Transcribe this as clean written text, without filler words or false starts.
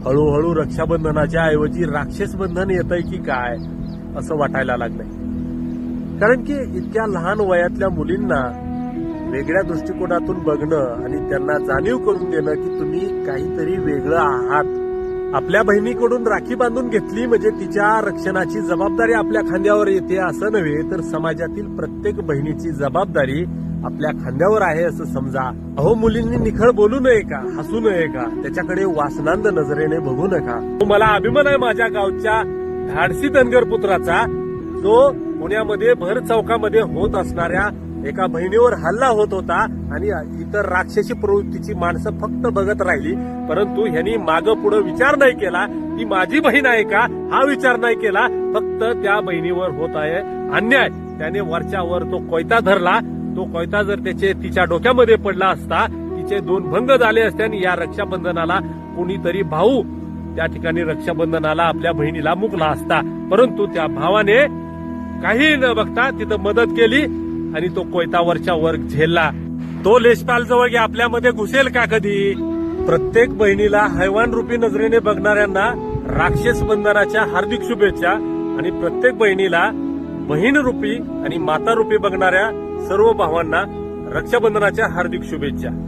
हळूहळू रक्षाबंधनाच्या ऐवजी राक्षस बंधन येतंय की काय असं वाटायला लागलंय. कारण की इतक्या लहान वयातल्या मुलींना वेगळ्या दृष्टिकोनातून बघणं आणि त्यांना जाणीव करून देणं की तुम्ही काहीतरी वेगळं आहात. आपल्या बहिणीकडून राखी बांधून घेतली म्हणजे तिच्या रक्षणाची जबाबदारी आपल्या खांद्यावर येते असं नव्हे, तर समाजातील प्रत्येक बहिणीची जबाबदारी आपल्या खांद्यावर आहे असं समजा. अहो, मुलींनी निखळ बोलू नये का, हसू नये का, त्याच्याकडे वासनांद नजरेने बघू नका. मला अभिमान आहे माझ्या गावच्या धाडसी धनगर पुत्राचा, जो पुण्यामध्ये भर चौकामध्ये होत असणाऱ्या एका बहिणीवर हल्ला होत होता आणि इतर राक्षसी प्रवृत्तीची माणसं फक्त बघत राहिली, परंतु ह्यांनी मागं पुढे विचार नाही केला. ती माझी बहीण आहे का हा विचार नाही केला, फक्त त्या बहिणीवर होत आहे अन्याय. त्याने वरच्यावर तो कोयता धरला. तो कोयता जर तिच्या डोक्यामध्ये पडला असता, तिचे 2 भंग झाले असते आणि या रक्षाबंधनाला कोणीतरी भाऊ त्या ठिकाणी रक्षाबंधनाला आपल्या बहिणीला मुकला असता. परंतु त्या भावाने काही न बघता तिथं मदत केली आणि तो कोयता वरच्या वर झेलला. तो लेशपाल जवळ आपल्यामध्ये घुसेल का कधी? प्रत्येक बहिणीला हैवान रूपी नजरेने बघणाऱ्यांना राक्षस बंधनाच्या हार्दिक शुभेच्छा आणि प्रत्येक बहिणीला बहीण रूपी आणि माता रूपी बघणाऱ्या सर्व भावांना रक्षाबंधनाच्या हार्दिक शुभेच्छा.